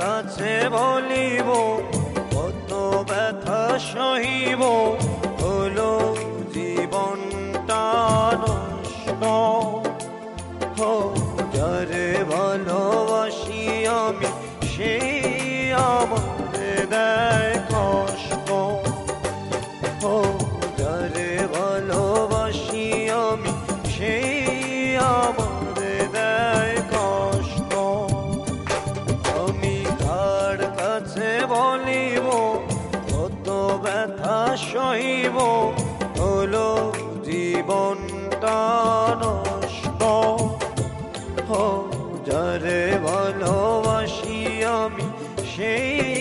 কাছে বলিব কত ব্যথা সহিব, হলো জীবনটা নষ্ট। যারে ভালোবাসি আমি সেই আমার দেয় কষ্ট। যারে ভালোবাসি আমি সেই আমার দেয় কষ্ট। আমি কার কাছে বলিব কত ব্যথা সহিব, হলো জীবনটা নষ্ট। যারে ভালোবাসি আমি সেই